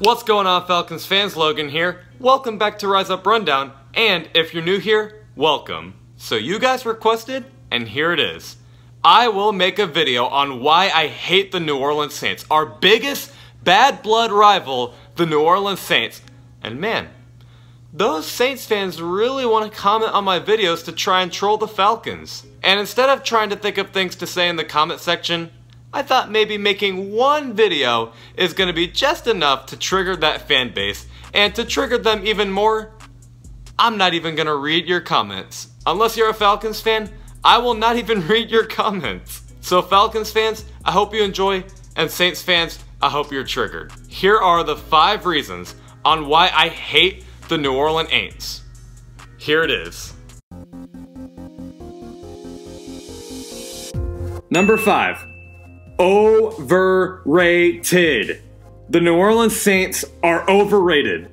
What's going on, Falcons fans? Logan here. Welcome back to Rise Up Rundown, and if you're new here, welcome. So you guys requested, and here it is. I will make a video on why I hate the New Orleans Saints, our biggest bad blood rival, the New Orleans Saints. And man, those Saints fans really want to comment on my videos to try and troll the Falcons. And instead of trying to think of things to say in the comment section, I thought maybe making one video is going to be just enough to trigger that fan base, and to trigger them even more, I'm not even going to read your comments. Unless you're a Falcons fan, I will not even read your comments. So Falcons fans, I hope you enjoy, and Saints fans, I hope you're triggered. Here are the 5 reasons on why I hate the New Orleans Saints. Here it is. Number 5. Overrated. The New Orleans Saints are overrated.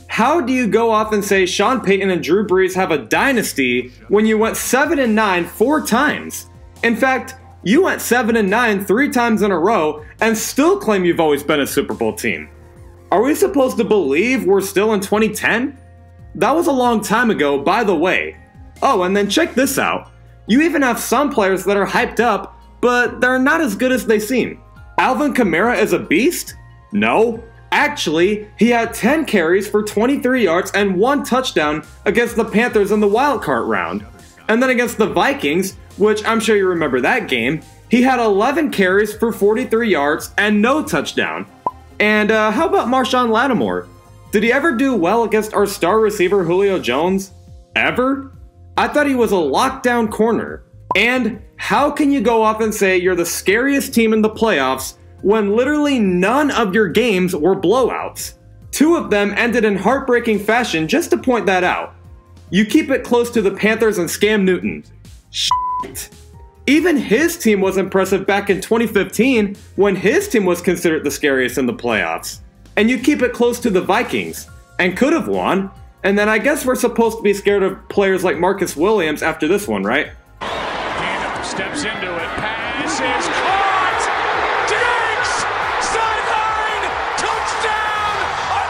How do you go off and say Sean Payton and Drew Brees have a dynasty when you went 7-9 4 times? In fact, you went 7-9 3 times in a row and still claim you've always been a Super Bowl team. Are we supposed to believe we're still in 2010? That was a long time ago, by the way. Oh, and then check this out. You even have some players that are hyped up, but they're not as good as they seem. Alvin Kamara is a beast? No. Actually, he had 10 carries for 23 yards and 1 touchdown against the Panthers in the wildcard round. And then against the Vikings, which I'm sure you remember that game, he had 11 carries for 43 yards and no touchdown. And how about Marshawn Lattimore? Did he ever do well against our star receiver Julio Jones? Ever? I thought he was a lockdown corner. And how can you go off and say you're the scariest team in the playoffs when literally none of your games were blowouts? 2 of them ended in heartbreaking fashion, just to point that out. You keep it close to the Panthers and Scam Newton. Shit. Even his team was impressive back in 2015 when his team was considered the scariest in the playoffs. And you keep it close to the Vikings and could have won. And then I guess we're supposed to be scared of players like Marcus Williams after this one, right? Steps into it, pass is caught! Diggs! Touchdown!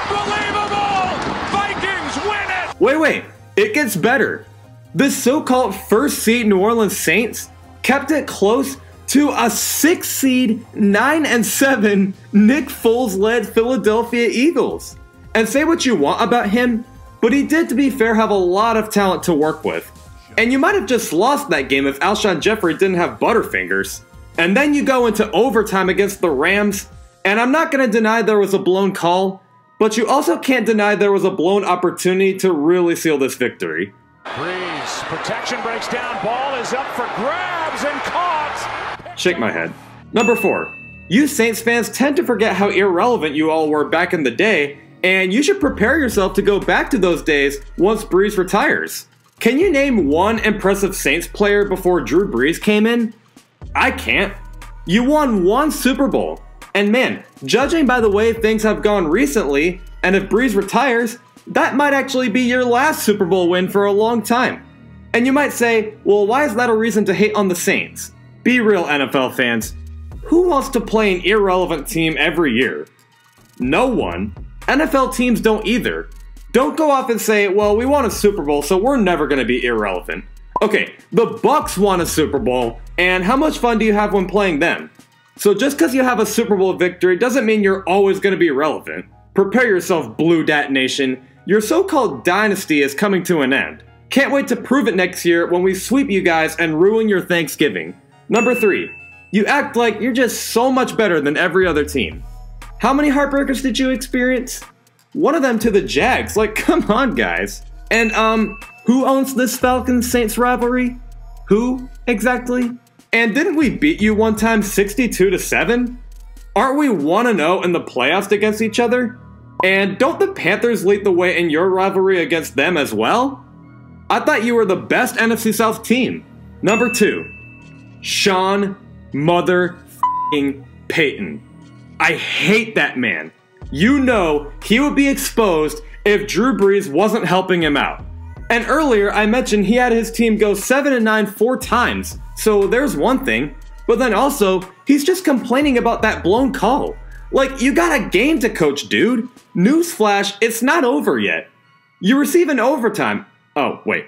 Unbelievable! Vikings win it! Wait, it gets better. The so-called first seed New Orleans Saints kept it close to a 6th seed 9-7 Nick Foles-led Philadelphia Eagles. And say what you want about him, but he did, to be fair, have a lot of talent to work with. And you might have just lost that game if Alshon Jeffrey didn't have Butterfingers. And then you go into overtime against the Rams, and I'm not going to deny there was a blown call, but you also can't deny there was a blown opportunity to really seal this victory. Brees, protection breaks down, ball is up for grabs and caught! Shake my head. Number 4. You Saints fans tend to forget how irrelevant you all were back in the day, and you should prepare yourself to go back to those days once Brees retires. Can you name one impressive Saints player before Drew Brees came in? I can't. You won 1 Super Bowl. And man, judging by the way things have gone recently, and if Brees retires, that might actually be your last Super Bowl win for a long time. And you might say, well, why is that a reason to hate on the Saints? Be real, NFL fans. Who wants to play an irrelevant team every year? No one. NFL teams don't either. Don't go off and say, well, we won a Super Bowl, so we're never going to be irrelevant. Okay, the Bucs won a Super Bowl, and how much fun do you have when playing them? So just because you have a Super Bowl victory doesn't mean you're always going to be relevant. Prepare yourself, BLEW DAT Nation. Your so-called dynasty is coming to an end. Can't wait to prove it next year when we sweep you guys and ruin your Thanksgiving. Number 3. You act like you're just so much better than every other team. How many heartbreakers did you experience? One of them to the Jags, like come on guys. And who owns this Falcons-Saints rivalry? Who, exactly? And didn't we beat you one time 62-7? Aren't we 1-0 in the playoffs against each other? And don't the Panthers lead the way in your rivalry against them as well? I thought you were the best NFC South team. Number 2. Sean mother-f***ing Payton. I hate that man. You know he would be exposed if Drew Brees wasn't helping him out. And earlier I mentioned he had his team go 7-9 4 times, so there's one thing. But then also, he's just complaining about that blown call. Like, you got a game to coach, dude. Newsflash, it's not over yet. You receive an overtime. Oh, wait.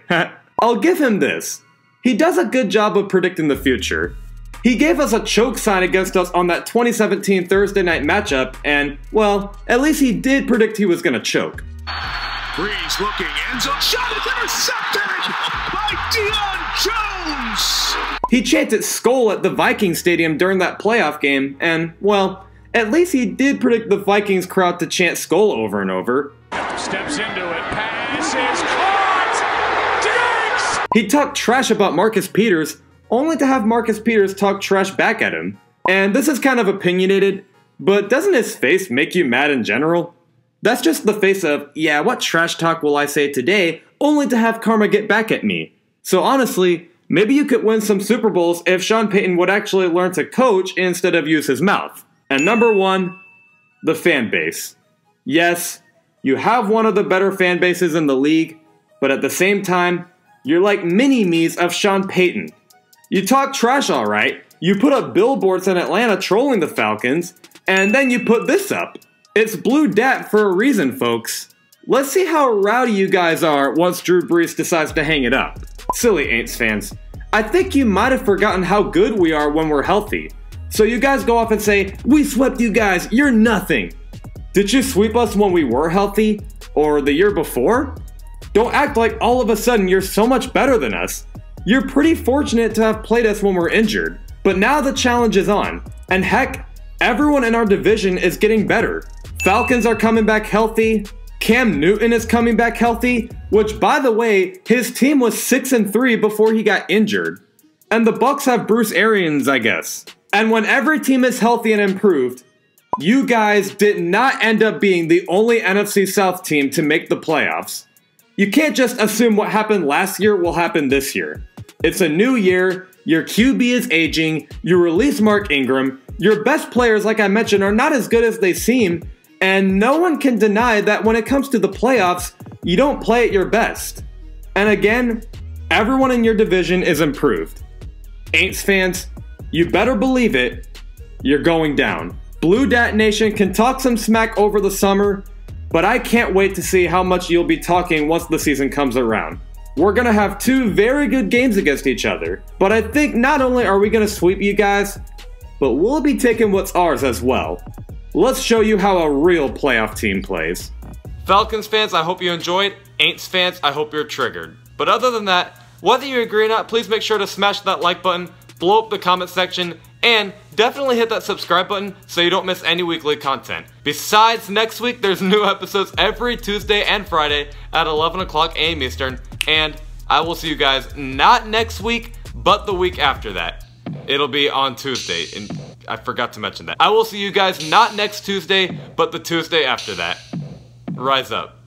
I'll give him this. He does a good job of predicting the future. He gave us a choke sign against us on that 2017 Thursday night matchup, and, well, at least he did predict he was gonna choke. Breeze looking, end zone shot is intercepted by Deion Jones! He chanted "Skol" at the Vikings stadium during that playoff game, and, well, at least he did predict the Vikings crowd to chant "Skol" over and over. Steps into it, pass is caught! Diggs! He talked trash about Marcus Peters, only to have Marcus Peters talk trash back at him. And this is kind of opinionated, but doesn't his face make you mad in general? That's just the face of, yeah, what trash talk will I say today, only to have karma get back at me. So honestly, maybe you could win some Super Bowls if Sean Payton would actually learn to coach instead of use his mouth. And number one, the fan base. Yes, you have one of the better fan bases in the league, but at the same time, you're like mini-me's of Sean Payton. You talk trash alright, you put up billboards in Atlanta trolling the Falcons, and then you put this up. It's BLEW DAT for a reason, folks. Let's see how rowdy you guys are once Drew Brees decides to hang it up. Silly Aints fans. I think you might have forgotten how good we are when we're healthy. So you guys go off and say, "We swept you guys, you're nothing." Did you sweep us when we were healthy? Or the year before? Don't act like all of a sudden you're so much better than us. You're pretty fortunate to have played us when we're injured. But now the challenge is on. And heck, everyone in our division is getting better. Falcons are coming back healthy. Cam Newton is coming back healthy, which, by the way, his team was 6-3 before he got injured. And the Bucs have Bruce Arians, I guess. And when every team is healthy and improved, you guys did not end up being the only NFC South team to make the playoffs. You can't just assume what happened last year will happen this year. It's a new year, your QB is aging, you release Mark Ingram, your best players, like I mentioned, are not as good as they seem, and no one can deny that when it comes to the playoffs, you don't play at your best. And again, everyone in your division is improved. Aints fans, you better believe it, you're going down. BLEW DAT Nation can talk some smack over the summer, but I can't wait to see how much you'll be talking once the season comes around. We're gonna have two very good games against each other, but I think not only are we gonna sweep you guys, but we'll be taking what's ours as well. Let's show you how a real playoff team plays. Falcons fans, I hope you enjoyed. Aints fans, I hope you're triggered. But other than that, whether you agree or not, please make sure to smash that like button, blow up the comment section, and definitely hit that subscribe button so you don't miss any weekly content. Besides, next week there's new episodes every Tuesday and Friday at 11 o'clock a.m. Eastern, and I will see you guys not next week, but the week after that. It'll be on Tuesday, and I forgot to mention that. I will see you guys not next Tuesday, but the Tuesday after that. Rise up.